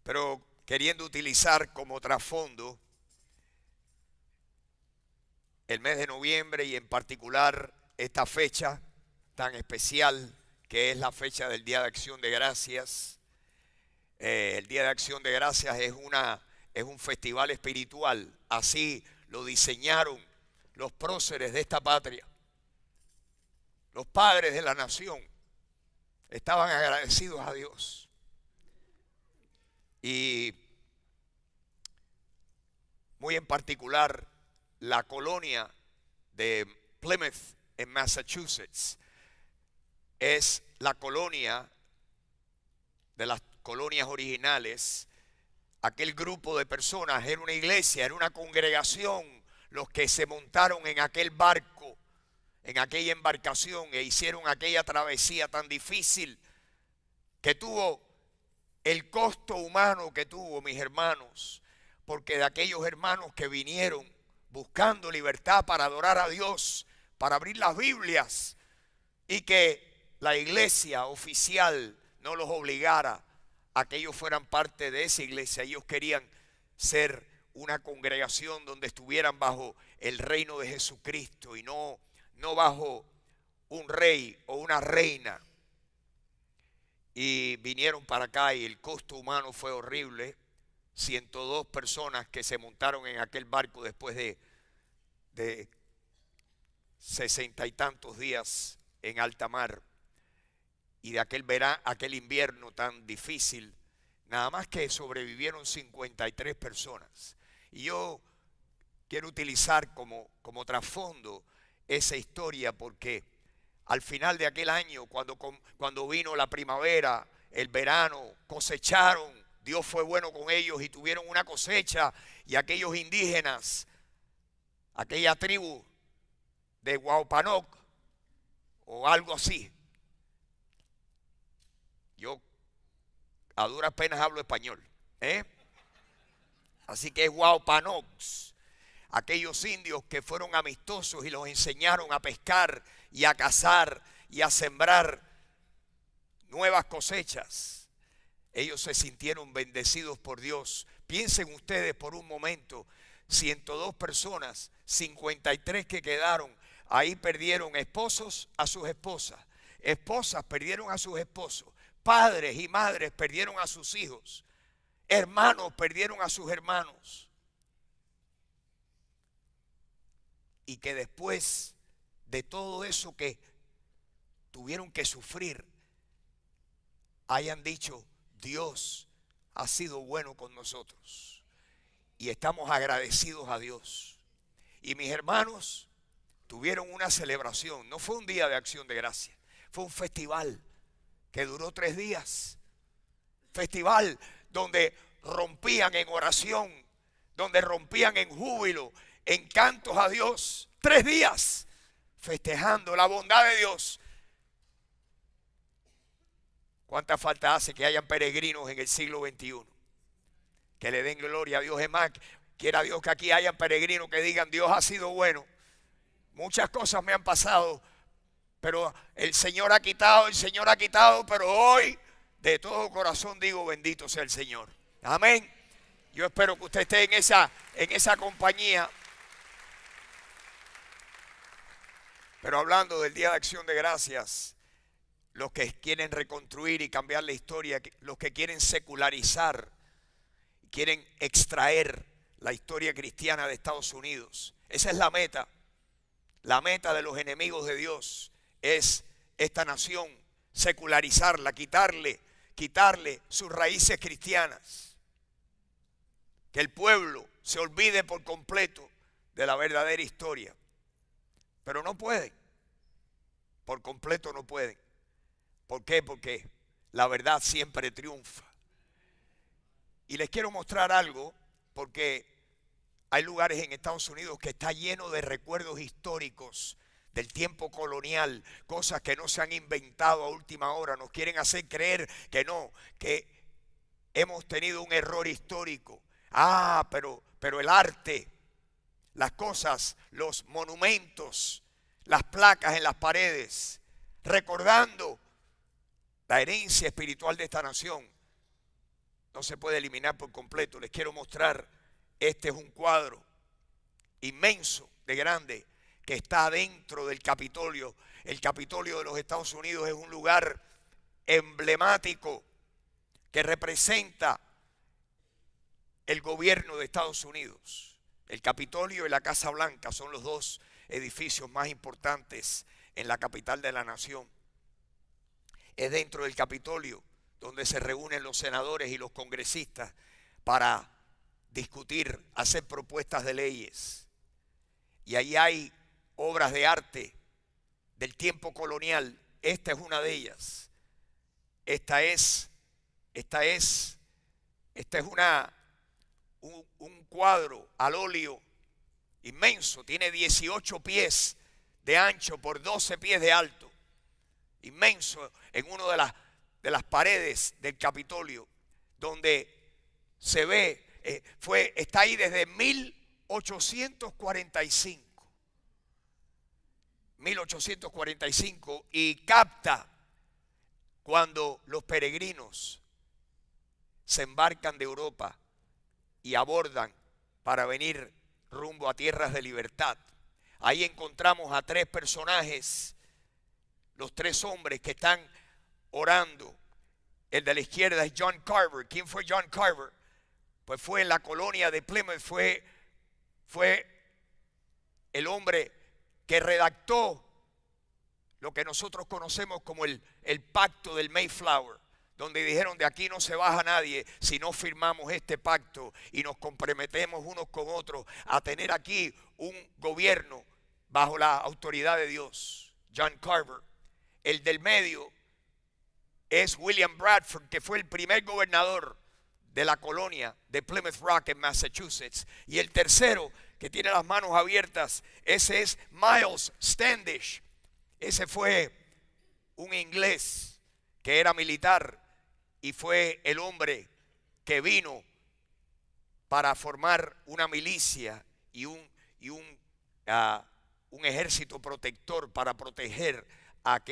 pero queriendo utilizar como trasfondo el mes de noviembre y en particular esta fecha tan especial que es la fecha del Día de Acción de Gracias. El Día de Acción de Gracias es un festival espiritual, así lo diseñaron los próceres de esta patria. Los padres de la nación estaban agradecidos a Dios. Y muy en particular la colonia de Plymouth en Massachusetts es la colonia de las colonias originales. Aquel grupo de personas era una iglesia, era una congregación, los que se montaron en aquel barco, en aquella embarcación e hicieron aquella travesía tan difícil que tuvo el costo humano que tuvo, mis hermanos, porque de aquellos hermanos que vinieron buscando libertad para adorar a Dios, para abrir las Biblias y que la iglesia oficial no los obligara a que ellos fueran parte de esa iglesia. Ellos querían ser una congregación donde estuvieran bajo el reino de Jesucristo y no bajo un rey o una reina. Y vinieron para acá y el costo humano fue horrible. 102 personas que se montaron en aquel barco después de 60 y tantos días en alta mar. Y de aquel invierno tan difícil, nada más que sobrevivieron 53 personas. Y yo quiero utilizar como trasfondo esa historia porque al final de aquel año, cuando vino la primavera, el verano, cosecharon, Dios fue bueno con ellos y tuvieron una cosecha, y aquellos indígenas, aquella tribu de Waupanoc o algo así, yo a duras penas hablo español, así que es Waupanocs, aquellos indios que fueron amistosos y los enseñaron a pescar y a cazar y a sembrar nuevas cosechas. Ellos se sintieron bendecidos por Dios. Piensen ustedes por un momento, 102 personas, 53 que quedaron, ahí perdieron esposos a sus esposas, esposas perdieron a sus esposos, padres y madres perdieron a sus hijos, hermanos perdieron a sus hermanos. Y que después de todo eso que tuvieron que sufrir, hayan dicho, Dios ha sido bueno con nosotros. Y estamos agradecidos a Dios. Y mis hermanos tuvieron una celebración. No fue un día de acción de gracia. Fue un festival que duró 3 días. Festival donde rompían en oración, donde rompían en júbilo, en cantos a Dios. 3 días festejando la bondad de Dios. ¿Cuánta falta hace que hayan peregrinos en el siglo XXI? Que le den gloria a Dios. Es más, quiera Dios que aquí hayan peregrinos que digan, Dios ha sido bueno. Muchas cosas me han pasado, pero el Señor ha quitado, pero hoy de todo corazón digo, bendito sea el Señor. Amén. Yo espero que usted esté en esa compañía. Pero hablando del Día de Acción de Gracias, los que quieren reconstruir y cambiar la historia, los que quieren secularizar, quieren extraer la historia cristiana de Estados Unidos. Esa es la meta. La meta de los enemigos de Dios es esta nación, secularizarla, quitarle sus raíces cristianas. Que el pueblo se olvide por completo de la verdadera historia. Pero no pueden. Por completo no pueden. ¿Por qué? Porque la verdad siempre triunfa. Y les quiero mostrar algo, porque hay lugares en Estados Unidos que está lleno de recuerdos históricos del tiempo colonial, cosas que no se han inventado a última hora. Nos quieren hacer creer que no, que hemos tenido un error histórico. Pero el arte, las cosas, los monumentos, las placas en las paredes, recordando la herencia espiritual de esta nación, no se puede eliminar por completo. Les quiero mostrar, este es un cuadro inmenso, de grande, que está dentro del Capitolio. El Capitolio de los Estados Unidos es un lugar emblemático que representa el gobierno de Estados Unidos. El Capitolio y la Casa Blanca son los dos edificios más importantes en la capital de la nación. Es dentro del Capitolio donde se reúnen los senadores y los congresistas para discutir, hacer propuestas de leyes. Y ahí hay obras de arte del tiempo colonial. Esta es una de ellas. Esta es un cuadro al óleo inmenso. Tiene 18 pies de ancho por 12 pies de alto. Inmenso, en una de las paredes del Capitolio, donde se ve, está ahí desde 1845 y capta cuando los peregrinos se embarcan de Europa y abordan para venir rumbo a tierras de libertad. Ahí encontramos a tres personajes, los tres hombres que están orando. El de la izquierda es John Carver. ¿Quién fue John Carver? Pues fue en la colonia de Plymouth, fue el hombre que redactó lo que nosotros conocemos como el pacto del Mayflower, donde dijeron: de aquí no se baja nadie si no firmamos este pacto y nos comprometemos unos con otros a tener aquí un gobierno bajo la autoridad de Dios. John Carver. El del medio es William Bradford, que fue el primer gobernador de la colonia de Plymouth Rock en Massachusetts. Y el tercero, que tiene las manos abiertas, ese es Miles Standish. Ese fue un inglés que era militar y fue el hombre que vino para formar una milicia y un ejército protector para proteger a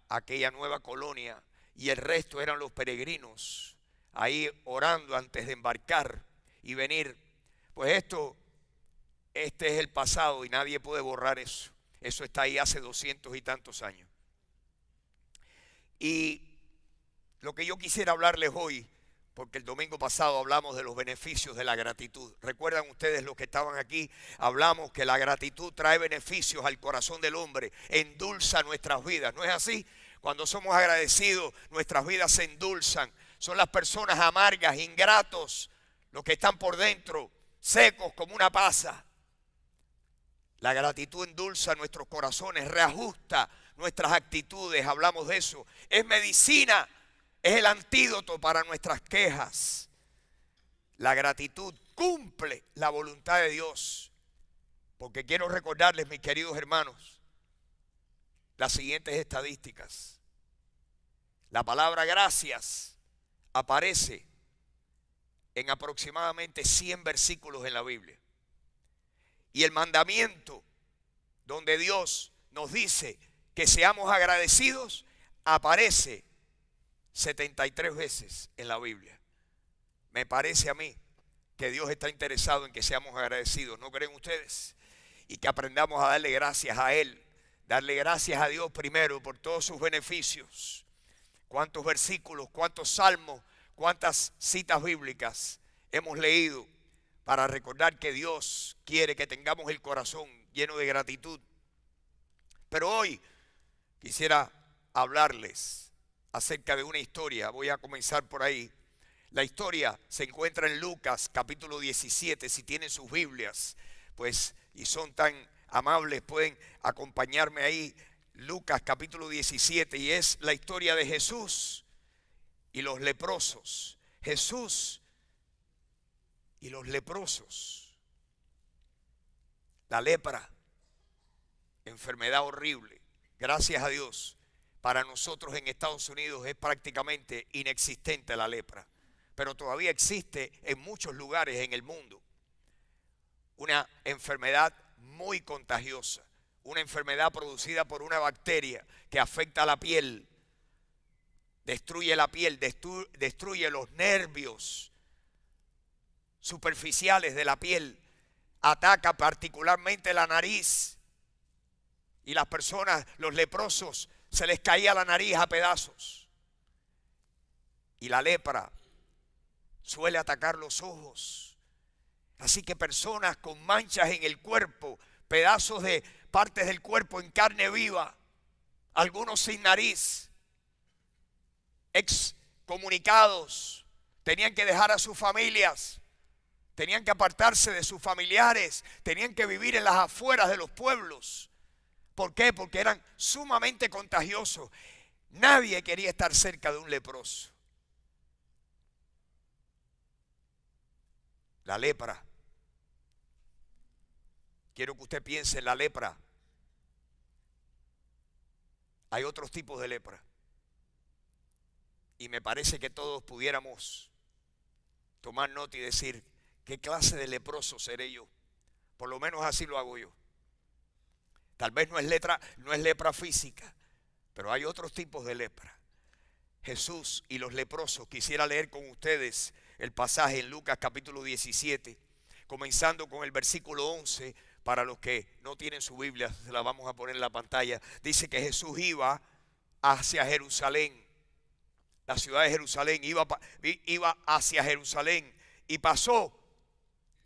aquella nueva colonia. Y el resto eran los peregrinos ahí orando antes de embarcar y venir. Pues este es el pasado y nadie puede borrar eso. Eso está ahí hace 200 y tantos años. Y lo que yo quisiera hablarles hoy, porque el domingo pasado hablamos de los beneficios de la gratitud. ¿Recuerdan ustedes los que estaban aquí? Hablamos que la gratitud trae beneficios al corazón del hombre, endulza nuestras vidas. ¿No es así? Cuando somos agradecidos, nuestras vidas se endulzan. Son las personas amargas, ingratos, los que están por dentro, secos como una pasa. La gratitud endulza nuestros corazones, reajusta nuestras actitudes. Hablamos de eso. Es medicina, es el antídoto para nuestras quejas. La gratitud cumple la voluntad de Dios. Porque quiero recordarles, mis queridos hermanos, las siguientes estadísticas. La palabra gracias aparece en aproximadamente 100 versículos en la Biblia. Y el mandamiento donde Dios nos dice que seamos agradecidos aparece 73 veces en la Biblia. Me parece a mí que Dios está interesado en que seamos agradecidos, ¿no creen ustedes? Y que aprendamos a darle gracias a Él, darle gracias a Dios primero por todos sus beneficios. Cuántos versículos, cuántos salmos, cuántas citas bíblicas hemos leído para recordar que Dios quiere que tengamos el corazón lleno de gratitud. Pero hoy quisiera hablarles acerca de una historia. Voy a comenzar por ahí. La historia se encuentra en Lucas capítulo 17. Si tienen sus Biblias, pues, y son tan amables, pueden acompañarme ahí. Lucas capítulo 17, y es la historia de Jesús y los leprosos. Jesús y los leprosos. La lepra, enfermedad horrible. Gracias a Dios, para nosotros en Estados Unidos es prácticamente inexistente la lepra, pero todavía existe en muchos lugares en el mundo. Una enfermedad muy contagiosa, una enfermedad producida por una bacteria que afecta a la piel destruye la piel, destruye los nervios superficiales de la piel, ataca particularmente la nariz. Y las personas, los leprosos, se les caía la nariz a pedazos. Y la lepra suele atacar los ojos. Así que personas con manchas en el cuerpo, pedazos de partes del cuerpo en carne viva, algunos sin nariz, excomunicados, tenían que dejar a sus familias, tenían que apartarse de sus familiares, tenían que vivir en las afueras de los pueblos. ¿Por qué? Porque eran sumamente contagiosos. Nadie quería estar cerca de un leproso. La lepra. Quiero que usted piense en la lepra. Hay otros tipos de lepra. Y me parece que todos pudiéramos tomar nota y decir, ¿qué clase de leproso seré yo? Por lo menos así lo hago yo. Tal vez no es lepra física, pero hay otros tipos de lepra. Jesús y los leprosos. Quisiera leer con ustedes el pasaje en Lucas capítulo 17, comenzando con el versículo 11. Para los que no tienen su Biblia, se la vamos a poner en la pantalla. Dice que Jesús iba hacia Jerusalén. La ciudad de Jerusalén, iba hacia Jerusalén y pasó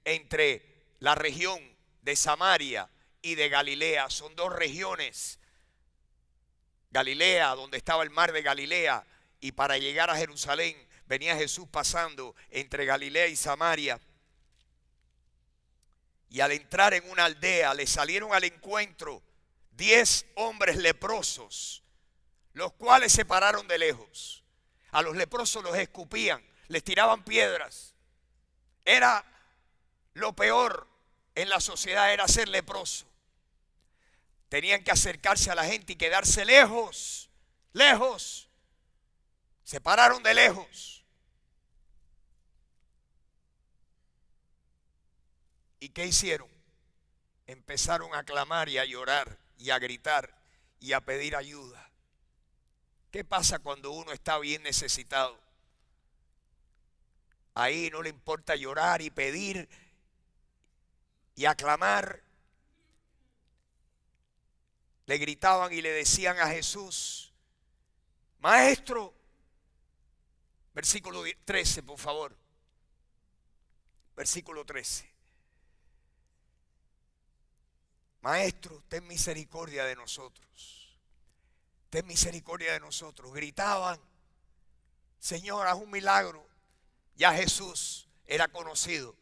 entre la región de Samaria y de Galilea. Son dos regiones. Galilea, donde estaba el mar de Galilea, y para llegar a Jerusalén venía Jesús pasando entre Galilea y Samaria. Y al entrar en una aldea le salieron al encuentro 10 hombres leprosos, los cuales se pararon de lejos. A los leprosos los escupían, les tiraban piedras. Era lo peor en la sociedad, era ser leproso. Tenían que acercarse a la gente y quedarse lejos, lejos. Se pararon de lejos. ¿Y qué hicieron? Empezaron a clamar y a llorar y a gritar y a pedir ayuda. ¿Qué pasa cuando uno está bien necesitado? Ahí no le importa llorar y pedir y aclamar. Le gritaban y le decían a Jesús, Maestro, versículo 13, por favor. Versículo 13. Maestro, ten misericordia de nosotros. Ten misericordia de nosotros. Gritaban, Señor, haz un milagro. Ya Jesús era conocido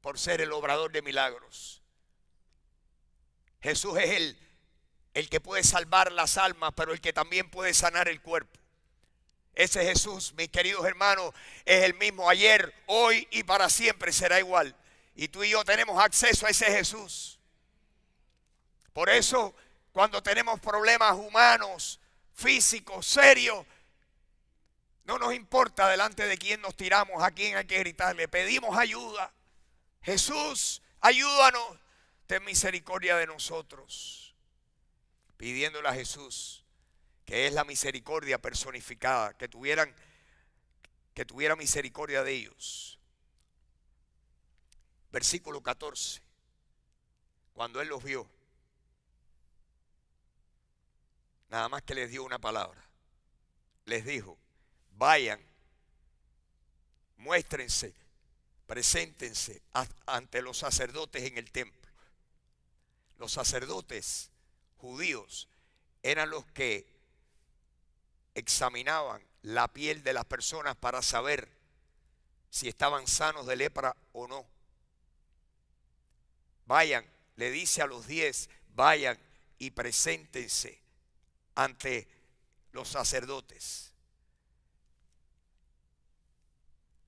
por ser el obrador de milagros. Jesús es el que puede salvar las almas, pero el que también puede sanar el cuerpo. Ese Jesús, mis queridos hermanos, es el mismo ayer, hoy y para siempre será igual. Y tú y yo tenemos acceso a ese Jesús. Por eso, cuando tenemos problemas humanos, físicos, serios, no nos importa delante de quién nos tiramos, a quién hay que gritarle. Pedimos ayuda. Jesús, ayúdanos. Ten misericordia de nosotros. Pidiéndole a Jesús, que es la misericordia personificada, que tuviera misericordia de ellos. Versículo 14. Cuando Él los vio, nada más que les dio una palabra. Les dijo, vayan, muéstrense, preséntense ante los sacerdotes en el templo. Los sacerdotes judíos eran los que examinaban la piel de las personas para saber si estaban sanos de lepra o no. Vayan, le dice a los 10, vayan y preséntense ante los sacerdotes.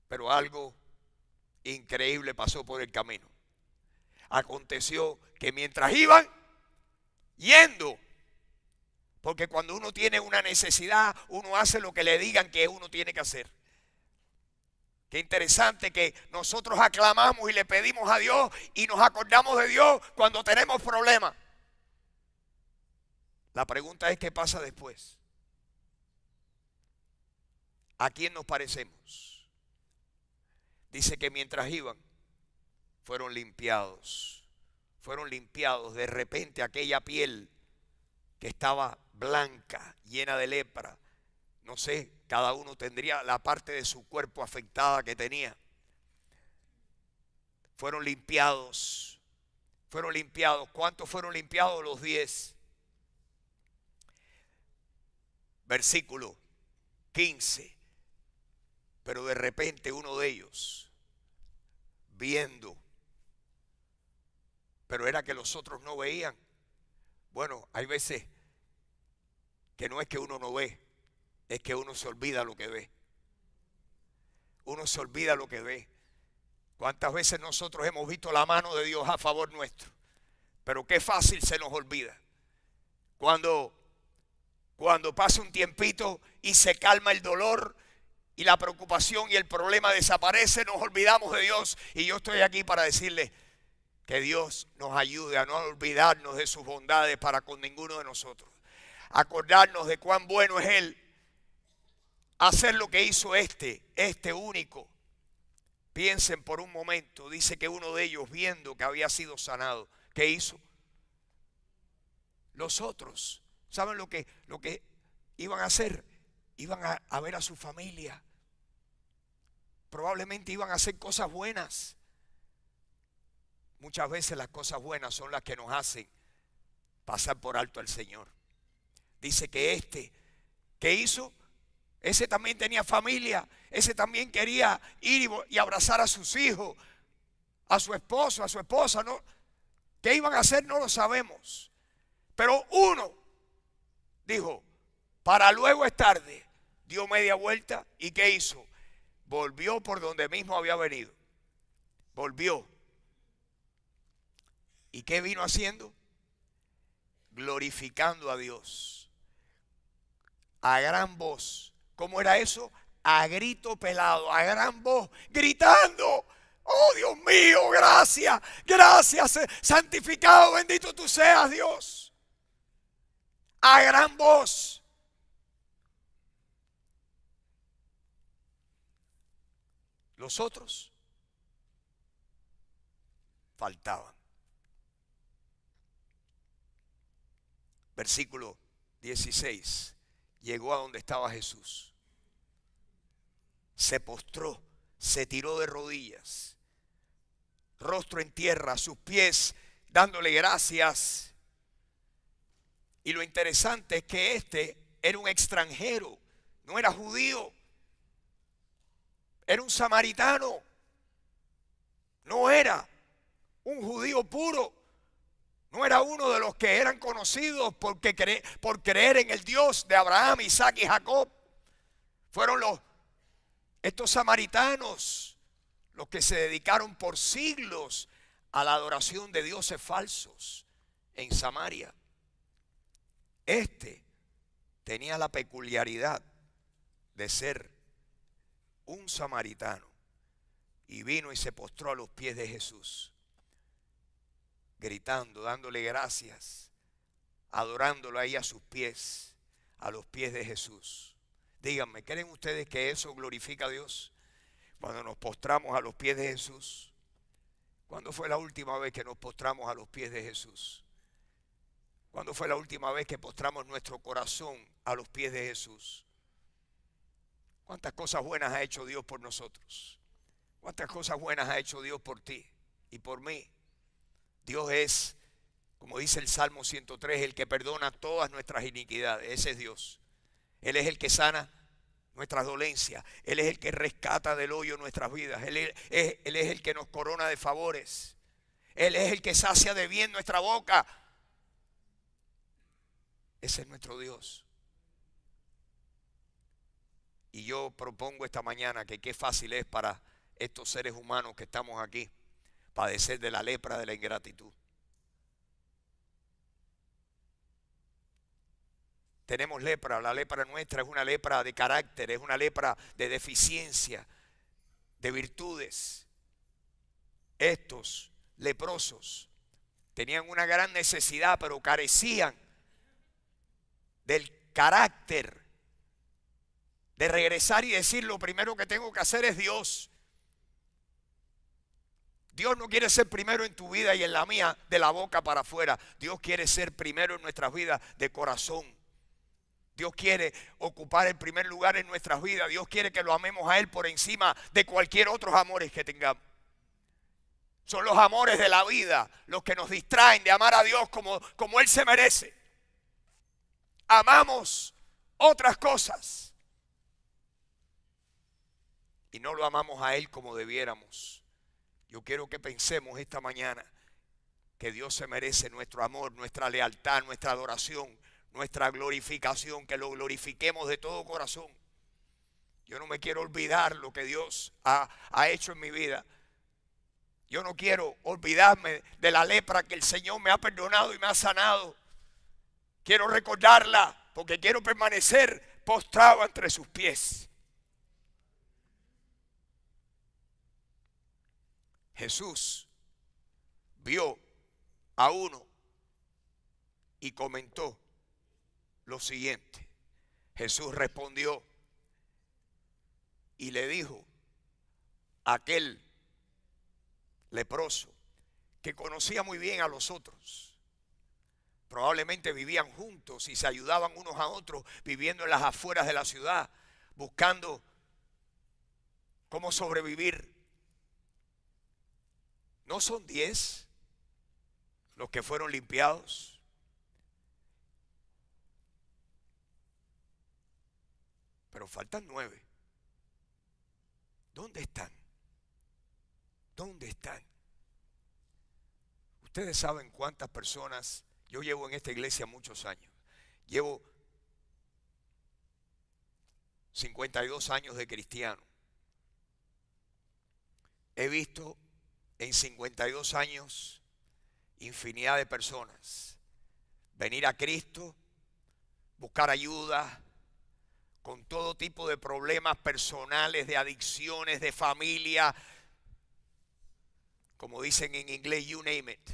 Pero algo increíble pasó por el camino. Aconteció que mientras iban yendo, porque cuando uno tiene una necesidad, uno hace lo que le digan que uno tiene que hacer. Qué interesante que nosotros aclamamos y le pedimos a Dios y nos acordamos de Dios cuando tenemos problemas. La pregunta es, ¿qué pasa después? ¿A quién nos parecemos? Dice que mientras iban, fueron limpiados. Fueron limpiados. De repente aquella piel que estaba blanca, llena de lepra, no sé, cada uno tendría la parte de su cuerpo afectada que tenía. Fueron limpiados. Fueron limpiados. ¿Cuántos fueron limpiados? Los 10. Versículo 15. Pero de repente uno de ellos, viendo, pero era que los otros no veían. Bueno, hay veces que no es que uno no ve, es que uno se olvida lo que ve. Uno se olvida lo que ve. ¿Cuántas veces nosotros hemos visto la mano de Dios a favor nuestro? Pero qué fácil se nos olvida. Cuando pasa un tiempito y se calma el dolor y la preocupación y el problema desaparece, nos olvidamos de Dios. Y yo estoy aquí para decirle que Dios nos ayude a no olvidarnos de sus bondades para con ninguno de nosotros. Acordarnos de cuán bueno es Él. Hacer lo que hizo este único. Piensen por un momento, dice que uno de ellos, viendo que había sido sanado, ¿qué hizo? Los otros, ¿saben lo que iban a hacer? Iban a ver a su familia. Probablemente iban a hacer cosas buenas. Muchas veces las cosas buenas son las que nos hacen pasar por alto al Señor. Dice que ¿qué hizo? Ese también tenía familia, ese también quería ir y abrazar a sus hijos, a su esposo, a su esposa, ¿no? ¿Qué iban a hacer? No lo sabemos. Pero uno dijo, para luego es tarde, dio media vuelta y ¿qué hizo? Volvió por donde mismo había venido. Volvió. ¿Y qué vino haciendo? Glorificando a Dios. A gran voz. ¿Cómo era eso? A grito pelado, a gran voz, gritando. Oh Dios mío, gracias, gracias, santificado, bendito tú seas, Dios. A gran voz. Los otros faltaban. Versículo 16. Llegó a donde estaba Jesús. Se postró, se tiró de rodillas, rostro en tierra, a sus pies, dándole gracias. Y lo interesante es que este era un extranjero, no era judío, era un samaritano, no era un judío puro, no era uno de los que eran conocidos por creer en el Dios de Abraham, Isaac y Jacob. Fueron estos samaritanos los que se dedicaron por siglos a la adoración de dioses falsos en Samaria. Este tenía la peculiaridad de ser un samaritano y vino y se postró a los pies de Jesús, gritando, dándole gracias, adorándolo ahí a sus pies, a los pies de Jesús. Díganme, ¿creen ustedes que eso glorifica a Dios? Cuando nos postramos a los pies de Jesús. ¿Cuándo fue la última vez que nos postramos a los pies de Jesús? ¿Cuándo fue la última vez que postramos nuestro corazón a los pies de Jesús? ¿Cuántas cosas buenas ha hecho Dios por nosotros? ¿Cuántas cosas buenas ha hecho Dios por ti y por mí? Dios es, como dice el Salmo 103, el que perdona todas nuestras iniquidades. Ese es Dios. Él es el que sana nuestras dolencias. Él es el que rescata del hoyo nuestras vidas. Él es el que nos corona de favores. Él es el que sacia de bien nuestra boca. Ese es nuestro Dios. Y yo propongo esta mañana que qué fácil es para estos seres humanos que estamos aquí padecer de la lepra de la ingratitud. Tenemos lepra, la lepra nuestra es una lepra de carácter, es una lepra de deficiencia, de virtudes. Estos leprosos tenían una gran necesidad, pero carecían del carácter de regresar y decir: lo primero que tengo que hacer es Dios. Dios no quiere ser primero en tu vida y en la mía de la boca para afuera. Dios quiere ser primero en nuestras vidas de corazón. Dios quiere ocupar el primer lugar en nuestras vidas. Dios quiere que lo amemos a Él por encima de cualquier otros amores que tengamos. Son los amores de la vida los que nos distraen de amar a Dios como Él se merece. Amamos otras cosas y no lo amamos a Él como debiéramos. Yo quiero que pensemos esta mañana que Dios se merece nuestro amor, nuestra lealtad, nuestra adoración, nuestra glorificación, que lo glorifiquemos de todo corazón. Yo no me quiero olvidar lo que Dios ha hecho en mi vida. Yo no quiero olvidarme de la lepra que el Señor me ha perdonado y me ha sanado. Quiero recordarla porque quiero permanecer postrado entre sus pies. Jesús vio a uno y comentó lo siguiente. Jesús respondió y le dijo a aquel leproso que conocía muy bien a los otros. Probablemente vivían juntos y se ayudaban unos a otros, viviendo en las afueras de la ciudad, buscando cómo sobrevivir. ¿No son 10 los que fueron limpiados? Pero faltan 9. ¿Dónde están? ¿Dónde están? Ustedes saben cuántas personas. Yo llevo en esta iglesia muchos años. Llevo 52 años de cristiano. He visto en 52 años infinidad de personas venir a Cristo, buscar ayuda con todo tipo de problemas personales, de adicciones, de familia, como dicen en inglés, you name it.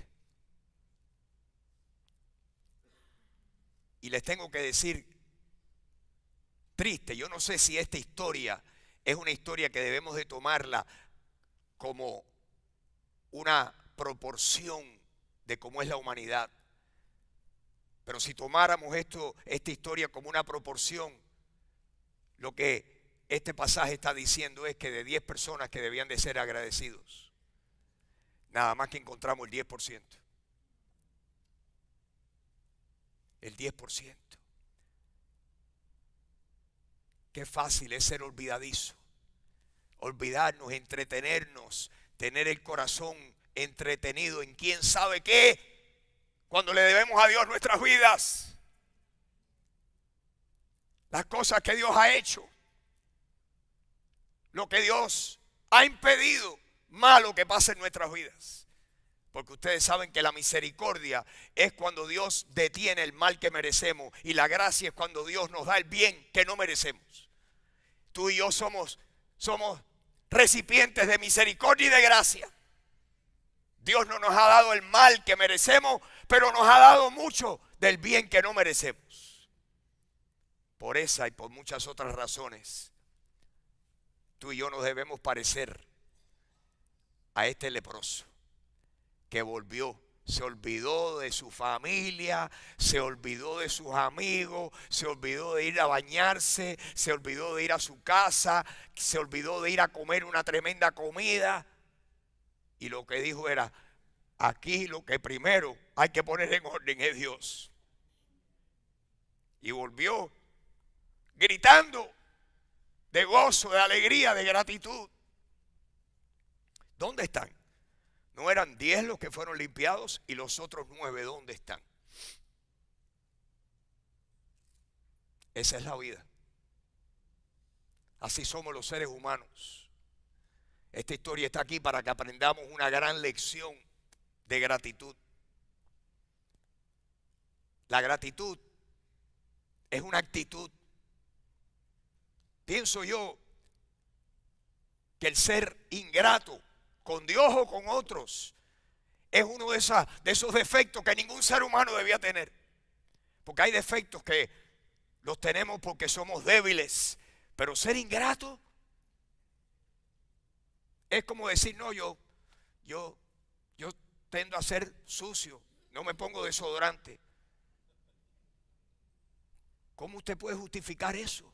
Y les tengo que decir, triste, yo no sé si esta historia es una historia que debemos de tomarla como una proporción de cómo es la humanidad. Pero si tomáramos esta historia como una proporción, lo que este pasaje está diciendo es que de 10 personas que debían de ser agradecidos, nada más que encontramos el 10%. El 10%. Qué fácil es ser olvidadizo. Olvidarnos, entretenernos, tener el corazón entretenido en quién sabe qué, cuando le debemos a Dios nuestras vidas, las cosas que Dios ha hecho, lo que Dios ha impedido malo que pase en nuestras vidas. Porque ustedes saben que la misericordia es cuando Dios detiene el mal que merecemos, y la gracia es cuando Dios nos da el bien que no merecemos. Tú y yo somos recipientes de misericordia y de gracia. Dios no nos ha dado el mal que merecemos, pero nos ha dado mucho del bien que no merecemos. Por esa y por muchas otras razones, tú y yo nos debemos parecer a este leproso que volvió. Se olvidó de su familia, se olvidó de sus amigos, se olvidó de ir a bañarse, se olvidó de ir a su casa, se olvidó de ir a comer una tremenda comida. Y lo que dijo era: aquí lo que primero hay que poner en orden es Dios. Y volvió gritando de gozo, de alegría, de gratitud. ¿Dónde están? ¿No eran 10 los que fueron limpiados? ¿Y los otros 9 dónde están? Esa es la vida. Así somos los seres humanos. Esta historia está aquí para que aprendamos una gran lección de gratitud. La gratitud es una actitud. Pienso yo que el ser ingrato con Dios o con otros es uno de esos defectos que ningún ser humano debía tener. Porque hay defectos que los tenemos porque somos débiles, Pero ser ingrato es como decir, no, yo tendo a ser sucio, no me pongo desodorante. ¿Cómo usted puede justificar eso?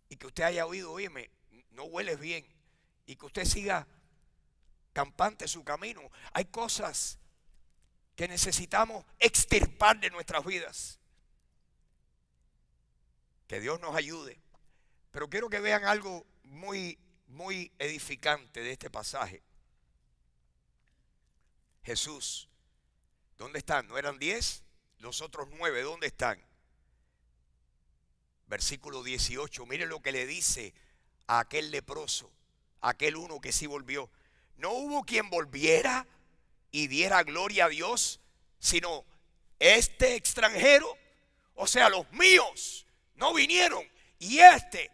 Y que usted haya oído, óyeme, no hueles bien, y que usted siga campante su camino. Hay cosas que necesitamos extirpar de nuestras vidas. Que Dios nos ayude. Pero quiero que vean algo muy, muy edificante de este pasaje. Jesús, ¿dónde están? ¿No eran 10? Los otros 9, ¿dónde están? Versículo 18, mire lo que le dice a aquel leproso, a aquel uno que sí volvió. No hubo quien volviera y diera gloria a Dios, sino este extranjero, o sea, los míos no vinieron. Y este,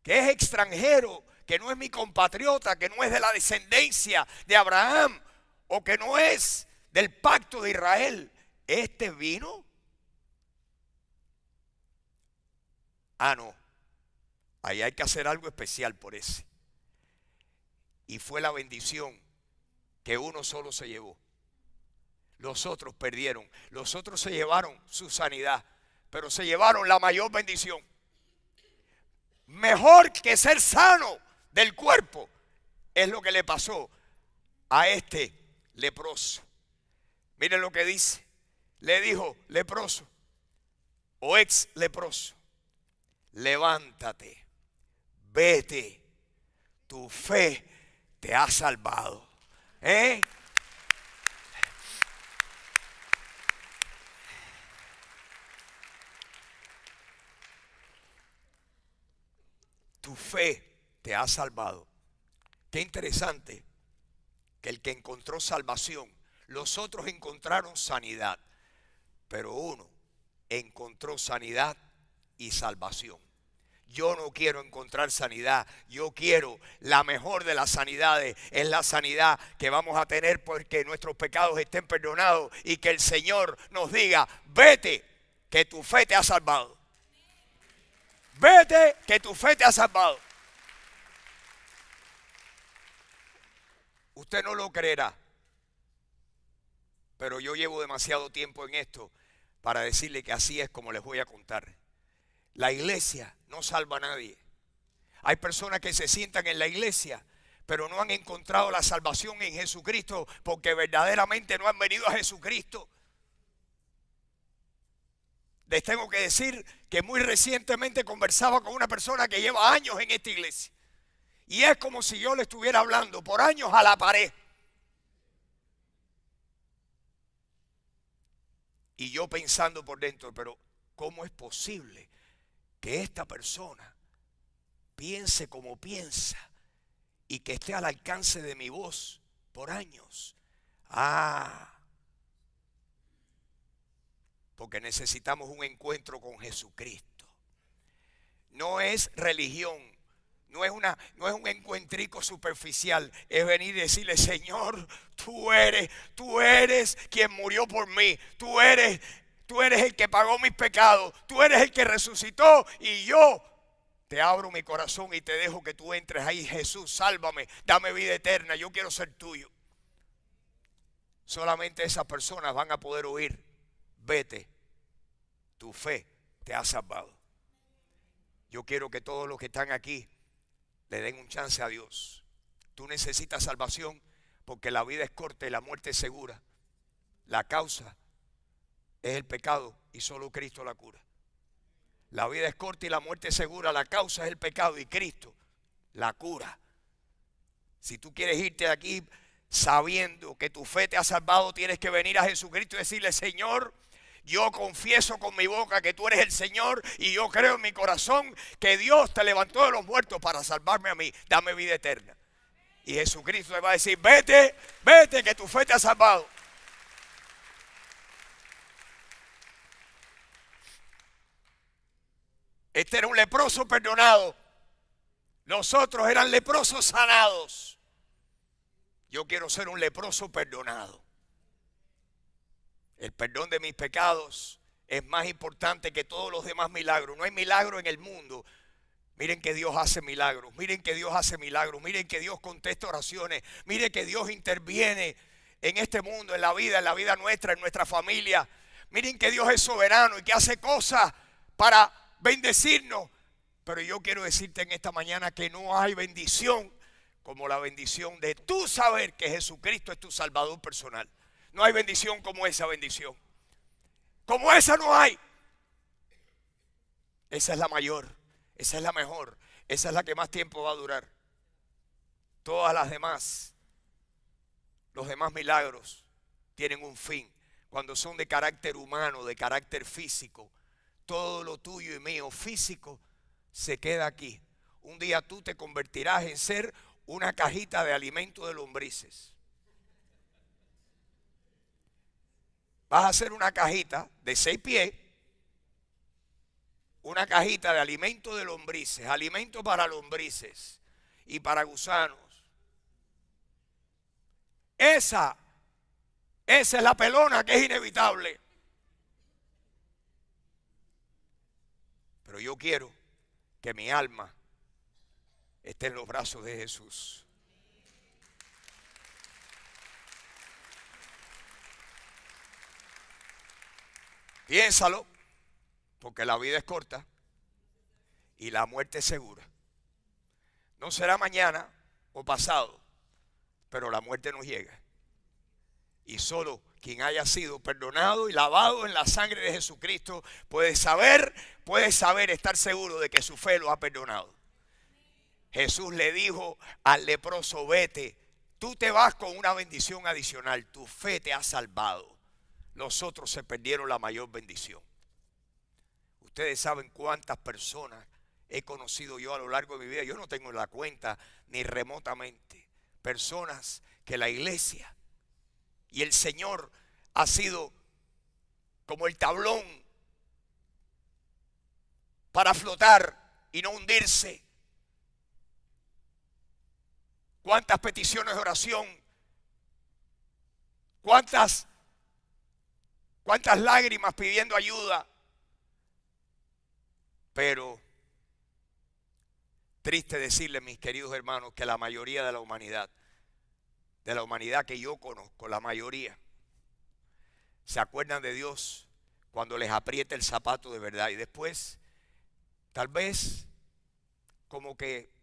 que es extranjero, que no es mi compatriota, que no es de la descendencia de Abraham, o que no es del pacto de Israel, este vino. Ah, no, ahí hay que hacer algo especial por ese. Y fue la bendición que uno solo se llevó. Los otros perdieron. Los otros se llevaron su sanidad, pero se llevaron la mayor bendición. Mejor que ser sano del cuerpo es lo que le pasó a este leproso. Miren lo que dice. Le dijo leproso o ex leproso: levántate, vete, tu fe te ha salvado. Tu fe te ha salvado. Qué interesante que el que encontró salvación, los otros encontraron sanidad, pero uno encontró sanidad y salvación. Yo no quiero encontrar sanidad, yo quiero la mejor de las sanidades. Es la sanidad que vamos a tener porque nuestros pecados estén perdonados y que el Señor nos diga: vete, que tu fe te ha salvado. Vete, que tu fe te ha salvado. Usted no lo creerá, pero yo llevo demasiado tiempo en esto para decirle que así es como les voy a contar. La iglesia no salva a nadie. Hay personas que se sientan en la iglesia, pero no han encontrado la salvación en Jesucristo porque verdaderamente no han venido a Jesucristo. Les tengo que decir que muy recientemente conversaba con una persona que lleva años en esta iglesia. Y es como si yo le estuviera hablando por años a la pared. Y yo pensando por dentro, pero ¿cómo es posible que esta persona piense como piensa y que esté al alcance de mi voz por años? Porque necesitamos un encuentro con Jesucristo. No es religión, no es un encuentrico superficial, es venir y decirle: Señor, tú eres quien murió por mí, tú eres el que pagó mis pecados, tú eres el que resucitó y yo te abro mi corazón y te dejo que tú entres ahí. Jesús, sálvame, dame vida eterna, yo quiero ser tuyo. Solamente esas personas van a poder oír: vete, tu fe te ha salvado. Yo quiero que todos los que están aquí le den un chance a Dios. Tú necesitas salvación porque la vida es corta y la muerte es segura. La causa es el pecado y solo Cristo la cura. La vida es corta y la muerte es segura. La causa es el pecado y Cristo la cura. Si tú quieres irte de aquí sabiendo que tu fe te ha salvado, tienes que venir a Jesucristo y decirle: Señor, yo confieso con mi boca que tú eres el Señor y yo creo en mi corazón que Dios te levantó de los muertos para salvarme a mí. Dame vida eterna. Y Jesucristo le va a decir: vete, vete, que tu fe te ha salvado. Este era un leproso perdonado. Los otros eran leprosos sanados. Yo quiero ser un leproso perdonado. El perdón de mis pecados es más importante que todos los demás milagros. No hay milagro en el mundo. Miren que Dios hace milagros, miren que Dios hace milagros, miren que Dios contesta oraciones, miren que Dios interviene en este mundo, en la vida nuestra, en nuestra familia. Miren que Dios es soberano y que hace cosas para bendecirnos. Pero yo quiero decirte en esta mañana que no hay bendición como la bendición de tú saber que Jesucristo es tu Salvador personal. No hay bendición como esa bendición. Como esa no hay. Esa es la mayor, esa es la mejor, esa es la que más tiempo va a durar. Todas las demás, los demás milagros tienen un fin. Cuando son de carácter humano, de carácter físico, todo lo tuyo y mío físico se queda aquí. Un día tú te convertirás en ser una cajita de alimento de lombrices. Vas a hacer una cajita de 6 pies, una cajita de alimento de lombrices, alimento para lombrices y para gusanos. Esa es la pelona que es inevitable. Pero yo quiero que mi alma esté en los brazos de Jesús. Piénsalo, porque la vida es corta y la muerte es segura. No será mañana o pasado, pero la muerte nos llega. Y solo quien haya sido perdonado y lavado en la sangre de Jesucristo puede saber, estar seguro de que su fe lo ha perdonado. Jesús le dijo al leproso: vete, tú te vas con una bendición adicional, tu fe te ha salvado. Los otros se perdieron la mayor bendición. Ustedes saben cuántas personas he conocido yo a lo largo de mi vida. Yo no tengo la cuenta ni remotamente. Personas que la iglesia y el Señor ha sido como el tablón para flotar y no hundirse. Cuántas peticiones de oración, cuántas lágrimas pidiendo ayuda. Pero triste decirles, mis queridos hermanos, que la mayoría de la humanidad que yo conozco, la mayoría, se acuerdan de Dios cuando les aprieta el zapato de verdad. Y después, tal vez, como que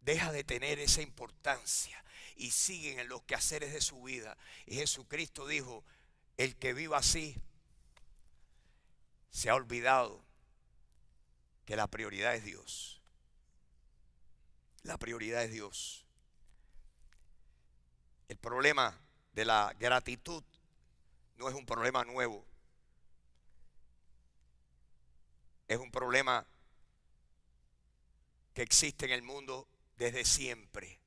deja de tener esa importancia y siguen en los quehaceres de su vida. Y Jesucristo dijo: el que viva así se ha olvidado que la prioridad es Dios. La prioridad es Dios. El problema de la gratitud no es un problema nuevo. Es un problema que existe en el mundo desde siempre.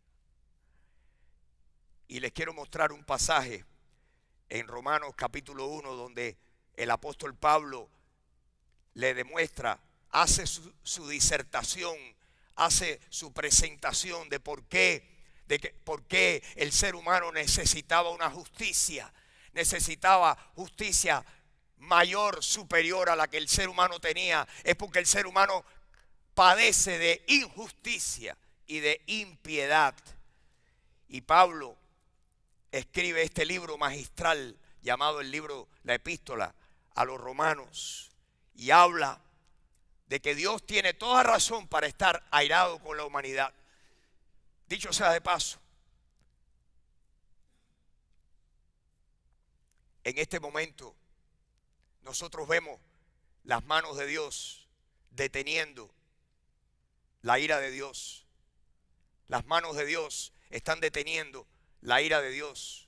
Y les quiero mostrar un pasaje en Romanos capítulo 1 donde el apóstol Pablo le demuestra, hace su disertación, hace su presentación de por qué el ser humano necesitaba una justicia, necesitaba justicia mayor, superior a la que el ser humano tenía. Es porque el ser humano padece de injusticia y de impiedad. Y Pablo escribe este libro magistral llamado la epístola a los romanos, y habla de que Dios tiene toda razón para estar airado con la humanidad. Dicho sea de paso, en este momento nosotros vemos las manos de Dios deteniendo la ira de Dios. Las manos de Dios están deteniendo la ira de Dios.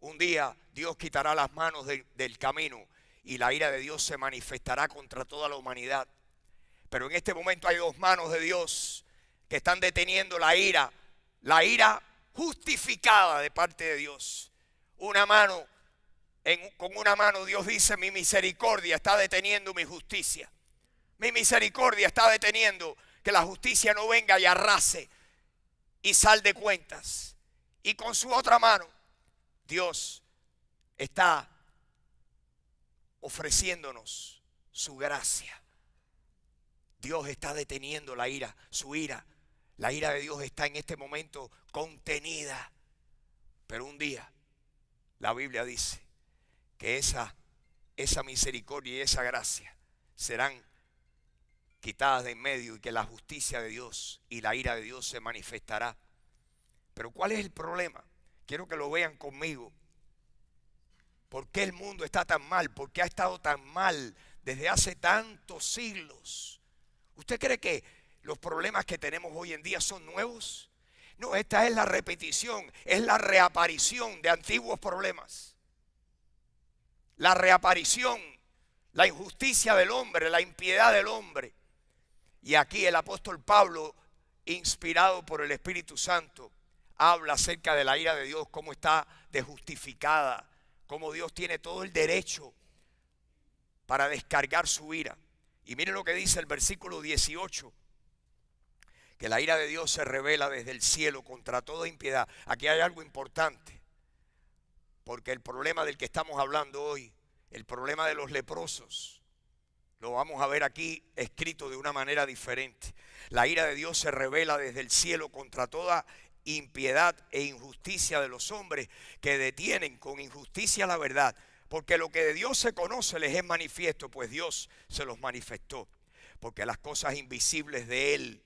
Un día Dios quitará las manos del camino y la ira de Dios se manifestará contra toda la humanidad. Pero en este momento hay dos manos de Dios que están deteniendo la ira justificada de parte de Dios. Una mano, con una mano Dios dice: mi misericordia está deteniendo mi justicia. Mi misericordia está deteniendo que la justicia no venga y arrase y salde cuentas. Y con su otra mano Dios está ofreciéndonos su gracia. Dios está deteniendo la ira, su ira. La ira de Dios está en este momento contenida. Pero un día, la Biblia dice que esa misericordia y esa gracia serán quitadas de en medio y que la justicia de Dios y la ira de Dios se manifestará. Pero ¿cuál es el problema? Quiero que lo vean conmigo. ¿Por qué el mundo está tan mal? ¿Por qué ha estado tan mal desde hace tantos siglos? ¿Usted cree que los problemas que tenemos hoy en día son nuevos? No, esta es la repetición, es la reaparición de antiguos problemas. La reaparición, la injusticia del hombre, la impiedad del hombre. Y aquí el apóstol Pablo, inspirado por el Espíritu Santo, habla acerca de la ira de Dios, cómo está desjustificada, cómo Dios tiene todo el derecho para descargar su ira. Y miren lo que dice el versículo 18, que la ira de Dios se revela desde el cielo contra toda impiedad. Aquí hay algo importante, porque el problema del que estamos hablando hoy, el problema de los leprosos, lo vamos a ver aquí escrito de una manera diferente. La ira de Dios se revela desde el cielo contra toda impiedad e injusticia de los hombres que detienen con injusticia la verdad. Porque lo que de Dios se conoce les es manifiesto, pues Dios se los manifestó. Porque las cosas invisibles de Él,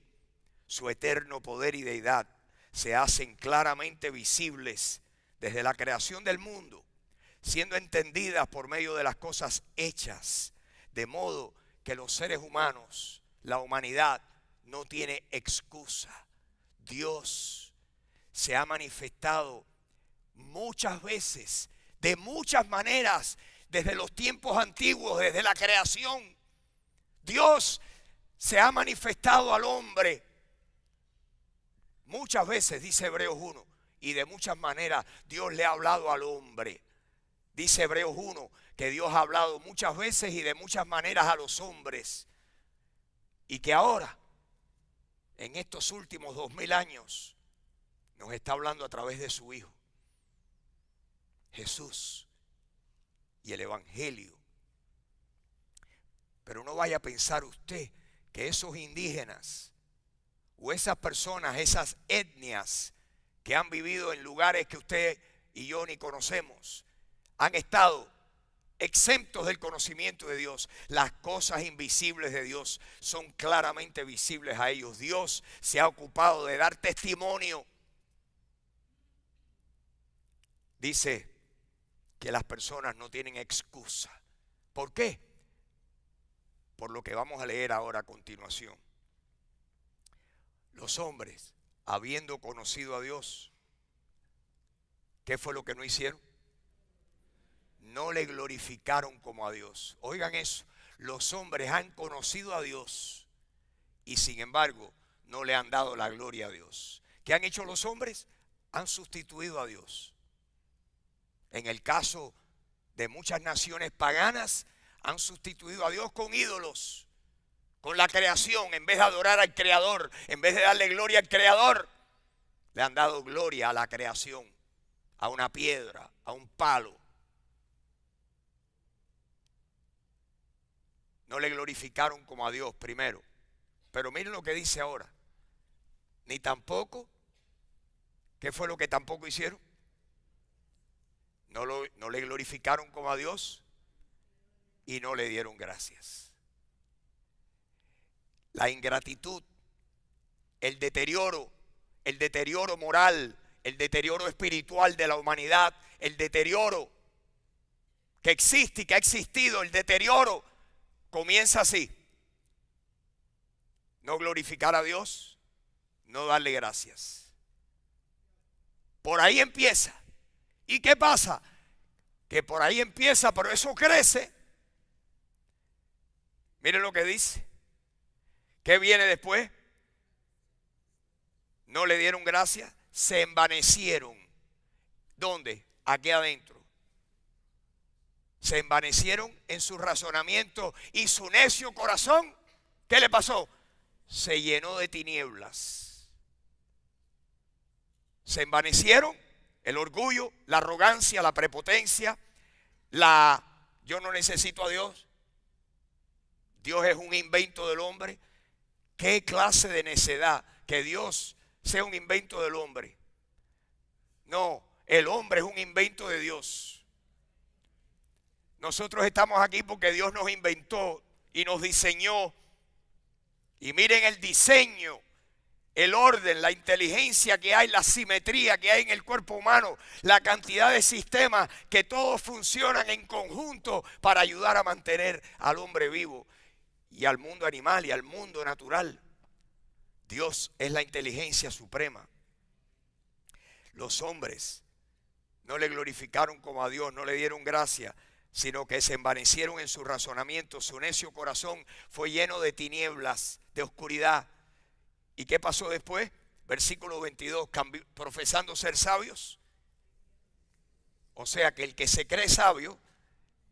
su eterno poder y deidad, se hacen claramente visibles desde la creación del mundo, siendo entendidas por medio de las cosas hechas, de modo que los seres humanos, la humanidad, no tiene excusa. Dios se ha manifestado muchas veces, de muchas maneras, desde los tiempos antiguos, desde la creación. Dios se ha manifestado al hombre muchas veces, dice Hebreos 1, y de muchas maneras Dios le ha hablado al hombre. Dice Hebreos 1 que Dios ha hablado muchas veces y de muchas maneras a los hombres, y que ahora, en estos últimos 2000 años, nos está hablando a través de su Hijo, Jesús, y el Evangelio. Pero no vaya a pensar usted que esos indígenas o esas personas, esas etnias que han vivido en lugares que usted y yo ni conocemos, han estado exentos del conocimiento de Dios. Las cosas invisibles de Dios son claramente visibles a ellos. Dios se ha ocupado de dar testimonio. Dice que las personas no tienen excusa. ¿Por qué? Por lo que vamos a leer ahora a continuación. Los hombres, habiendo conocido a Dios, ¿qué fue lo que no hicieron? No le glorificaron como a Dios. Oigan eso, los hombres han conocido a Dios y sin embargo no le han dado la gloria a Dios. ¿Qué han hecho los hombres? Han sustituido a Dios. En el caso de muchas naciones paganas, han sustituido a Dios con ídolos, con la creación. En vez de adorar al Creador, en vez de darle gloria al Creador, le han dado gloria a la creación, a una piedra, a un palo. No le glorificaron como a Dios primero. Pero miren lo que dice ahora. Ni tampoco, ¿qué fue lo que tampoco hicieron? No le glorificaron como a Dios y no le dieron gracias. La ingratitud, el deterioro moral, el deterioro espiritual de la humanidad, el deterioro que existe y que ha existido, el deterioro comienza así: no glorificar a Dios, no darle gracias. Por ahí empieza. ¿Y qué pasa? Que por ahí empieza, pero eso crece. Miren lo que dice. ¿Qué viene después? No le dieron gracias, se envanecieron. ¿Dónde? Aquí adentro. Se envanecieron en su razonamiento y su necio corazón, ¿qué le pasó? Se llenó de tinieblas. Se envanecieron, el orgullo, la arrogancia, la prepotencia, la Yo no necesito a Dios. Dios es un invento del hombre. ¿Qué clase de necedad que Dios sea un invento del hombre? No, el hombre es un invento de Dios. Nosotros estamos aquí porque Dios nos inventó y nos diseñó. Y miren el diseño, el orden, la inteligencia que hay, la simetría que hay en el cuerpo humano, la cantidad de sistemas que todos funcionan en conjunto para ayudar a mantener al hombre vivo y al mundo animal y al mundo natural. Dios es la inteligencia suprema. Los hombres no le glorificaron como a Dios, no le dieron gracia, sino que se envanecieron en su razonamiento. Su necio corazón fue lleno de tinieblas, de oscuridad. ¿Y qué pasó después? Versículo 22, profesando ser sabios. O sea que el que se cree sabio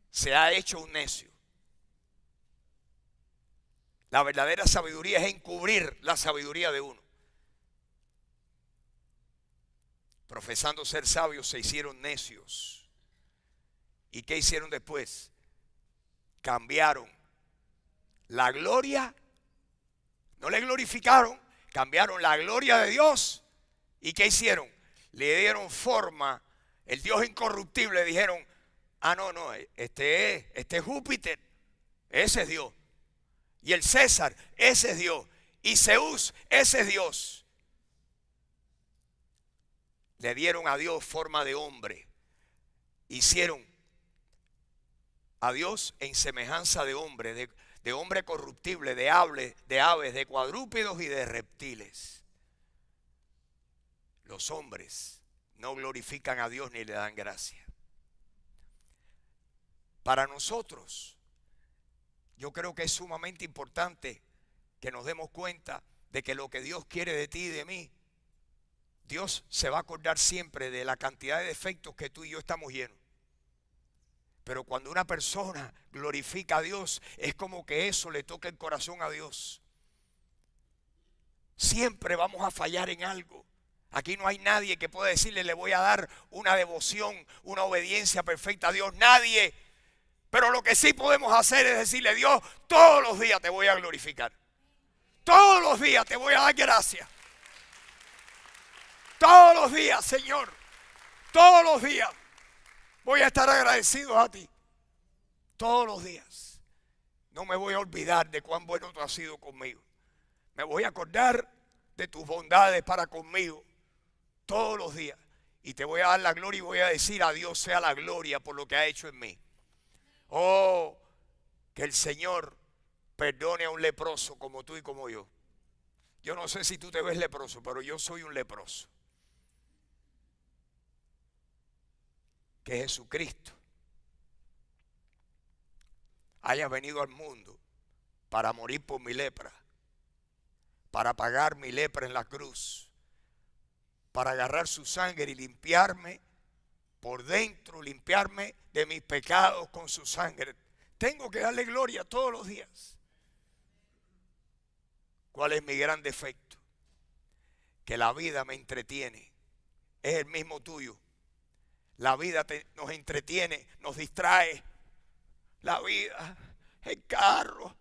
se ha hecho un necio. La verdadera sabiduría es encubrir la sabiduría de uno. Profesando ser sabios se hicieron necios. ¿Y qué hicieron después? Cambiaron la gloria, no le glorificaron, cambiaron la gloria de Dios. ¿Y qué hicieron? Le dieron forma, el Dios incorruptible, dijeron, no, este es Júpiter, ese es Dios. Y el César, ese es Dios. Y Zeus, ese es Dios. Le dieron a Dios forma de hombre. Hicieron a Dios en semejanza de hombre, de hombre corruptible, de aves, de cuadrúpedos y de reptiles. Los hombres no glorifican a Dios ni le dan gracia. Para nosotros, yo creo que es sumamente importante que nos demos cuenta de que lo que Dios quiere de ti y de mí, Dios se va a acordar siempre de la cantidad de defectos que tú y yo estamos llenos. Pero cuando una persona glorifica a Dios, es como que eso le toca el corazón a Dios. Siempre vamos a fallar en algo. Aquí no hay nadie que pueda decirle, le voy a dar una devoción, una obediencia perfecta a Dios. Nadie. Pero lo que sí podemos hacer es decirle, Dios, todos los días te voy a glorificar. Todos los días te voy a dar gracias. Todos los días, Señor. Todos los días voy a estar agradecido a ti. Todos los días. No me voy a olvidar de cuán bueno tú has sido conmigo. Me voy a acordar de tus bondades para conmigo. Todos los días. Y te voy a dar la gloria y voy a decir a Dios sea la gloria por lo que ha hecho en mí. Oh, que el Señor perdone a un leproso como tú y como yo. Yo no sé si tú te ves leproso, pero yo soy un leproso. Que Jesucristo haya venido al mundo para morir por mi lepra, para pagar mi lepra en la cruz, para agarrar su sangre y limpiarme por dentro, limpiarme de mis pecados con su sangre. Tengo que darle gloria todos los días. ¿Cuál es mi gran defecto? Que la vida me entretiene. Es el mismo tuyo. La vida nos entretiene, nos distrae. La vida, el carro,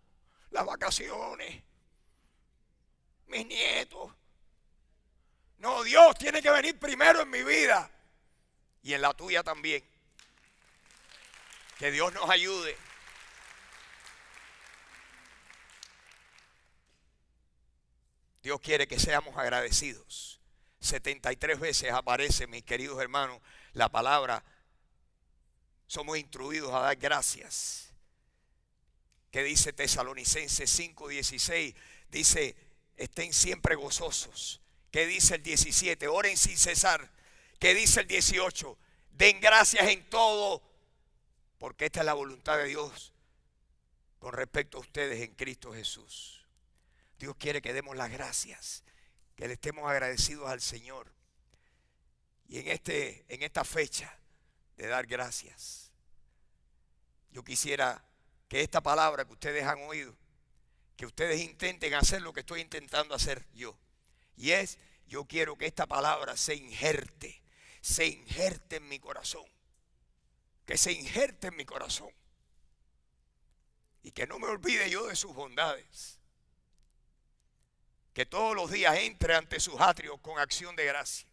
las vacaciones, mis nietos. No, Dios tiene que venir primero en mi vida y en la tuya también. Que Dios nos ayude. Dios quiere que seamos agradecidos. 73 veces aparece, mis queridos hermanos, la palabra. Somos instruidos a dar gracias. ¿Qué dice Tesalonicenses 5:16? Dice, estén siempre gozosos. ¿Qué dice el 17? Oren sin cesar. ¿Qué dice el 18? Den gracias en todo, porque esta es la voluntad de Dios con respecto a ustedes en Cristo Jesús. Dios quiere que demos las gracias, que le estemos agradecidos al Señor. Y en esta fecha de dar gracias, yo quisiera que esta palabra que ustedes han oído, que ustedes intenten hacer lo que estoy intentando hacer yo. Y es, yo quiero que esta palabra se injerte en mi corazón. Que se injerte en mi corazón. y que no me olvide yo de sus bondades. Que todos los días entre ante sus atrios con acción de gracia.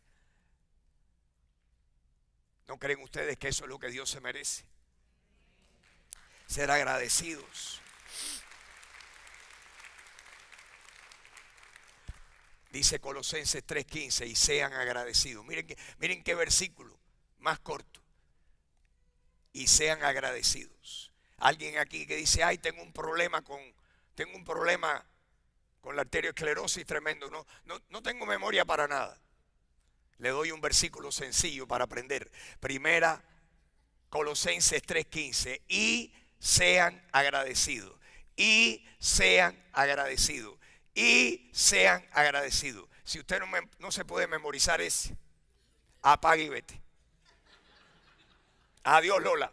¿No creen ustedes que eso es lo que Dios se merece? Ser agradecidos. Dice Colosenses 3:15, y sean agradecidos. Miren qué versículo más corto. Y sean agradecidos. Alguien aquí que dice, ay, tengo un problema con la arteriosclerosis tremendo. No tengo memoria para nada. Le doy un versículo sencillo para aprender. Primera Colosenses 3:15, y sean agradecidos. Y sean agradecidos. Y sean agradecidos. Si usted no se puede memorizar ese, apague y vete. Adiós, Lola.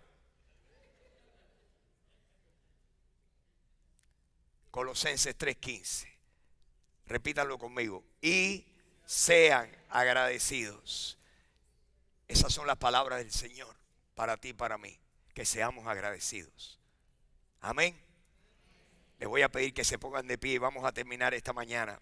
Colosenses 3:15. Repítanlo conmigo. Y sean agradecidos. Esas son las palabras del Señor para ti y para mí. Que seamos agradecidos. Amén. Les voy a pedir que se pongan de pie y vamos a terminar esta mañana.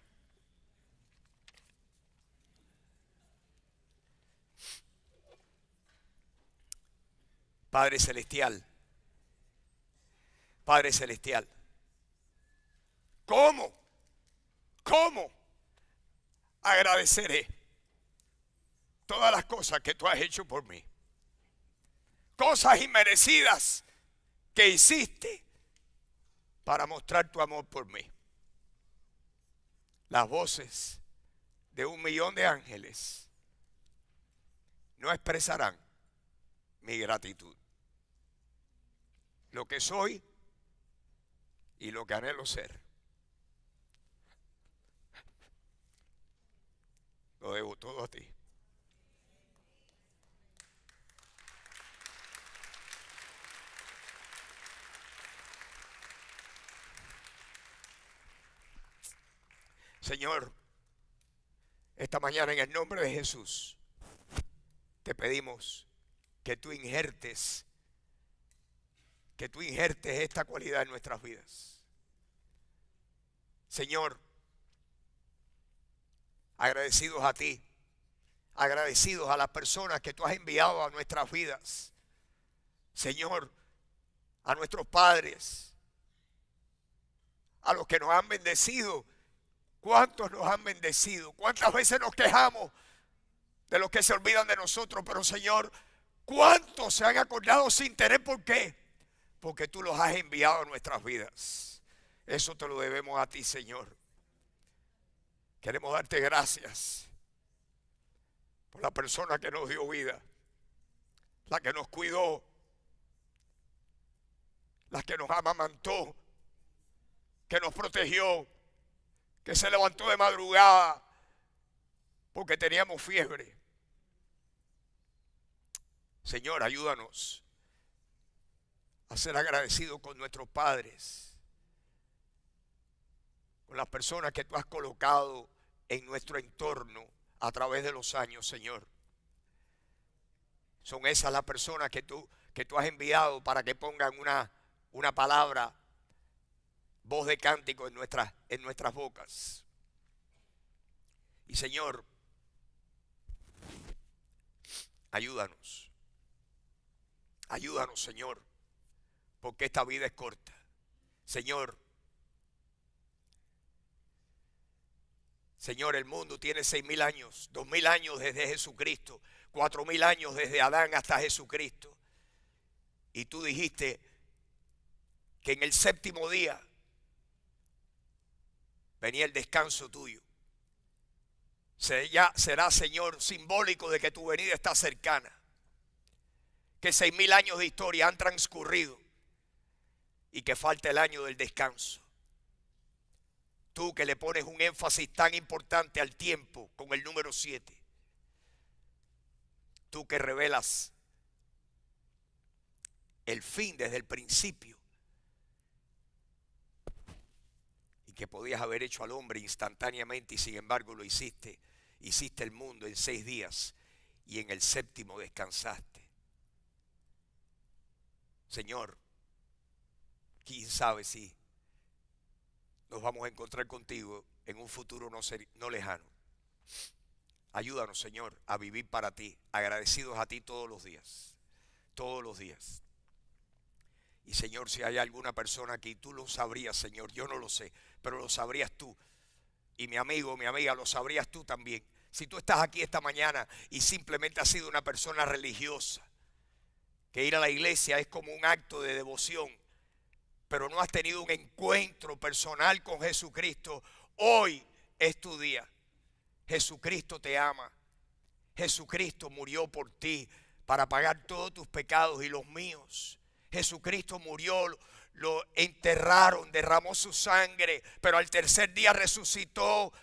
Padre Celestial. Padre Celestial. ¿Cómo agradeceré todas las cosas que tú has hecho por mí? Cosas inmerecidas que hiciste para mostrar tu amor por mí. Las voces de 1,000,000 de ángeles no expresarán mi gratitud. Lo que soy y lo que anhelo ser, lo debo todo a ti. Señor, esta mañana en el nombre de Jesús te pedimos que tú injertes esta cualidad en nuestras vidas. Señor, agradecidos a ti, agradecidos a las personas que tú has enviado a nuestras vidas. Señor, a nuestros padres, a los que nos han bendecido. ¿Cuántos nos han bendecido? ¿Cuántas veces nos quejamos de los que se olvidan de nosotros? Pero Señor, ¿cuántos se han acordado sin tener por qué? Porque tú los has enviado a nuestras vidas. Eso te lo debemos a ti, Señor. Queremos darte gracias por la persona que nos dio vida, la que nos cuidó, la que nos amamantó, que nos protegió, que se levantó de madrugada porque teníamos fiebre. Señor, ayúdanos a ser agradecidos con nuestros padres, con las personas que tú has colocado en nuestro entorno a través de los años, Señor. Son esas las personas que tú has enviado para que pongan una palabra, voz de cántico en nuestras bocas. Y Señor, ayúdanos, Señor, porque esta vida es corta. Señor, el mundo tiene 6,000 años, 2,000 años desde Jesucristo, 4,000 años desde Adán hasta Jesucristo. Y tú dijiste que en el séptimo día venía el descanso tuyo. Será, Señor, simbólico de que tu venida está cercana. Que 6,000 años de historia han transcurrido y que falta el año del descanso. Tú que le pones un énfasis tan importante al tiempo con el número 7. Tú que revelas el fin desde el principio. Y que podías haber hecho al hombre instantáneamente y sin embargo lo hiciste. Hiciste el mundo en 6 días y en el séptimo descansaste. Señor, quién sabe si nos vamos a encontrar contigo en un futuro no lejano. Ayúdanos, Señor, a vivir para ti, agradecidos a ti todos los días. Todos los días. Y Señor, si hay alguna persona aquí, tú lo sabrías, Señor. Yo no lo sé, pero lo sabrías tú. Y mi amigo, mi amiga, lo sabrías tú también. Si tú estás aquí esta mañana y simplemente has sido una persona religiosa, que ir a la iglesia es como un acto de devoción, pero no has tenido un encuentro personal con Jesucristo, hoy es tu día. Jesucristo te ama. Jesucristo murió por ti para pagar todos tus pecados y los míos. Jesucristo murió, lo enterraron, derramó su sangre, pero al tercer día resucitó.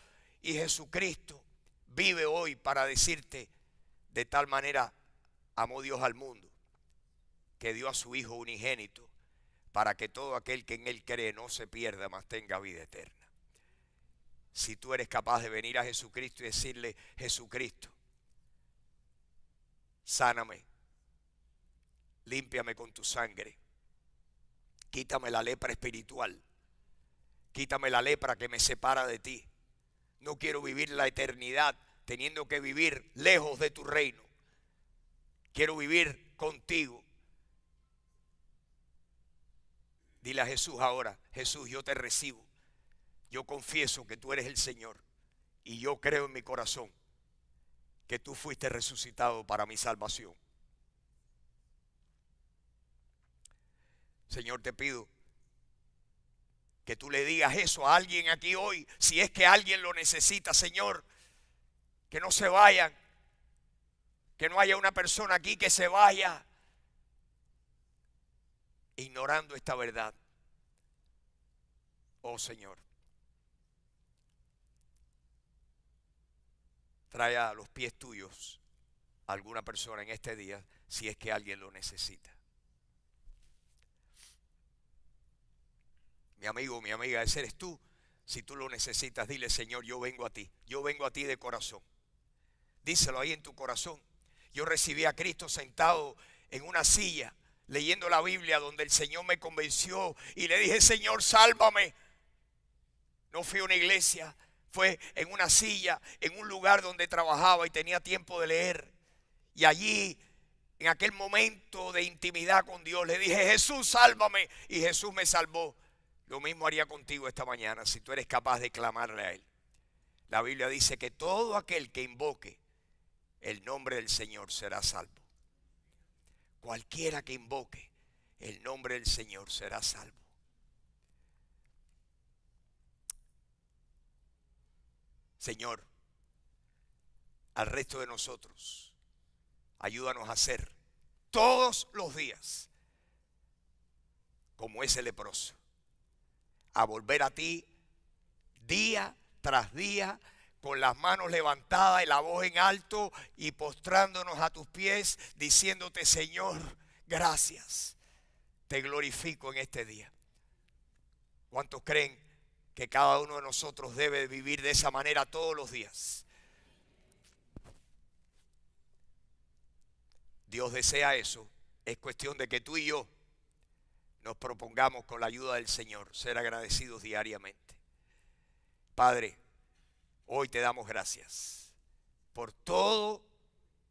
Y Jesucristo vive hoy para decirte: de tal manera amó Dios al mundo, que dio a su Hijo unigénito, para que todo aquel que en Él cree no se pierda, mas tenga vida eterna. Si tú eres capaz de venir a Jesucristo y decirle: Jesucristo, sáname, límpiame con tu sangre, quítame la lepra espiritual, quítame la lepra que me separa de ti. No quiero vivir la eternidad teniendo que vivir lejos de tu reino. Quiero vivir contigo. Dile a Jesús ahora: Jesús, yo te recibo. Yo confieso que tú eres el Señor y yo creo en mi corazón que tú fuiste resucitado para mi salvación. Señor, te pido que tú le digas eso a alguien aquí hoy, si es que alguien lo necesita, Señor. Que no se vayan, que no haya una persona aquí que se vaya ignorando esta verdad. Oh Señor, trae a los pies tuyos a alguna persona en este día, si es que alguien lo necesita. Mi amigo, mi amiga, ese eres tú. Si tú lo necesitas, dile: Señor, yo vengo a ti. Yo vengo a ti de corazón. Díselo ahí en tu corazón. Yo recibí a Cristo sentado en una silla, leyendo la Biblia, donde el Señor me convenció y le dije: Señor, sálvame. No fui a una iglesia, fue en una silla, en un lugar donde trabajaba y tenía tiempo de leer. Y allí, en aquel momento de intimidad con Dios, le dije: Jesús, sálvame. Y Jesús me salvó. Lo mismo haría contigo esta mañana, si tú eres capaz de clamarle a Él. La Biblia dice que todo aquel que invoque el nombre del Señor será salvo. Cualquiera que invoque el nombre del Señor será salvo. Señor, al resto de nosotros, ayúdanos a hacer todos los días como ese leproso, a volver a ti día tras día, con las manos levantadas y la voz en alto y postrándonos a tus pies, diciéndote: Señor, gracias, te glorifico en este día. ¿Cuántos creen que cada uno de nosotros debe vivir de esa manera todos los días? Dios desea eso. Es cuestión de que tú y yo nos propongamos, con la ayuda del Señor, ser agradecidos diariamente. Padre, hoy te damos gracias por todo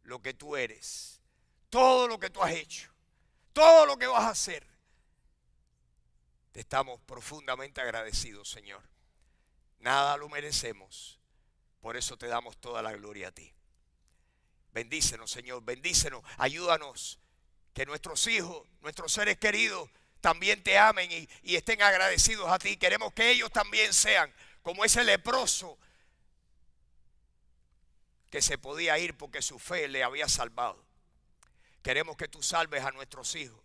lo que tú eres, todo lo que tú has hecho, todo lo que vas a hacer. Te estamos profundamente agradecidos, Señor. Nada lo merecemos, por eso te damos toda la gloria a ti. Bendícenos, Señor, bendícenos, ayúdanos, que nuestros hijos, nuestros seres queridos también te amen y estén agradecidos a ti. Queremos que ellos también sean como ese leproso que se podía ir porque su fe le había salvado. Queremos que tú salves a nuestros hijos,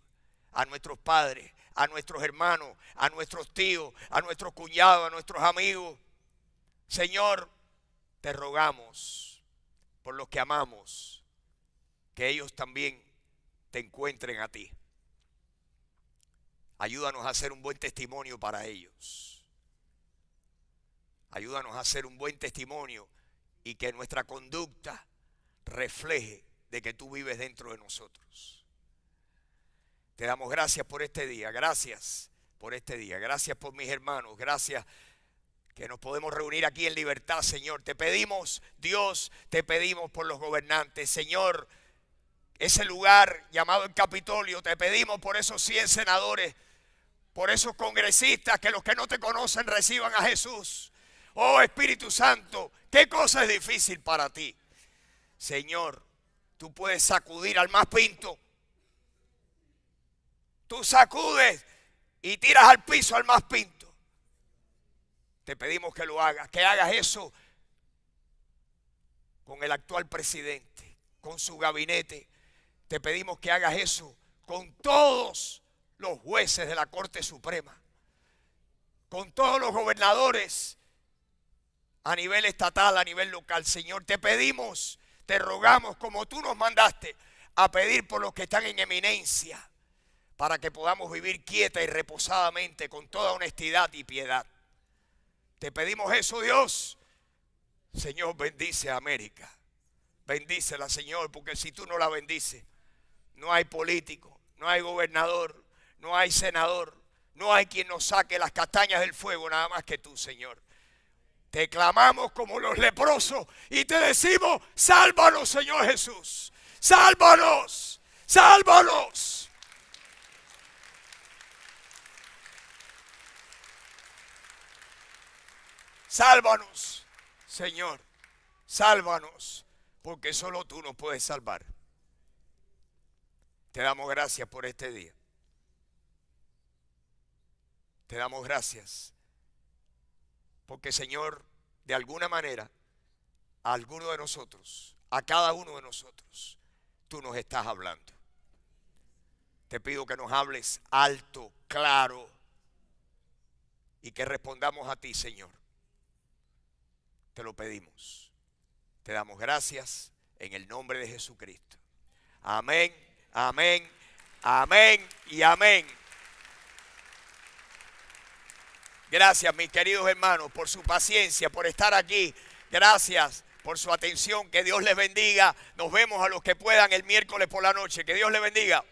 a nuestros padres, a nuestros hermanos, a nuestros tíos, a nuestros cuñados, a nuestros amigos. Señor, te rogamos por los que amamos, que ellos también te encuentren a ti. Ayúdanos a hacer un buen testimonio para ellos. Ayúdanos a hacer un buen testimonio y que nuestra conducta refleje de que tú vives dentro de nosotros. Te damos gracias por este día. Gracias por este día. Gracias por mis hermanos. Gracias que nos podemos reunir aquí en libertad, Señor. Te pedimos, Dios, te pedimos por los gobernantes. Señor, ese lugar llamado el Capitolio, te pedimos por esos 100 senadores, por esos congresistas, que los que no te conocen reciban a Jesús. Oh Espíritu Santo, qué cosa es difícil para ti. Señor, tú puedes sacudir al más pinto. Tú sacudes y tiras al piso al más pinto. Te pedimos que lo hagas, que hagas eso con el actual presidente, con su gabinete. Te pedimos que hagas eso con todos los jueces de la Corte Suprema, con todos los gobernadores a nivel estatal, a nivel local. Señor, te pedimos, te rogamos, como tú nos mandaste a pedir por los que están en eminencia, para que podamos vivir quieta y reposadamente con toda honestidad y piedad. Te pedimos eso, Dios. Señor, bendice a América. Bendícela, Señor, porque si tú no la bendices, no hay político, no hay gobernador, no hay senador, no hay quien nos saque las castañas del fuego, nada más que tú, Señor. Te clamamos como los leprosos y te decimos, sálvanos, Señor Jesús. Sálvanos, sálvanos. Sálvanos, Señor, sálvanos, porque solo tú nos puedes salvar. Te damos gracias por este día. Te damos gracias, porque Señor, de alguna manera, a alguno de nosotros, a cada uno de nosotros, tú nos estás hablando. Te pido que nos hables alto, claro, y que respondamos a ti, Señor. Te lo pedimos. Te damos gracias en el nombre de Jesucristo. Amén, amén, amén y amén. Gracias, mis queridos hermanos, por su paciencia, por estar aquí. Gracias por su atención. Que Dios les bendiga. Nos vemos a los que puedan el miércoles por la noche. Que Dios les bendiga.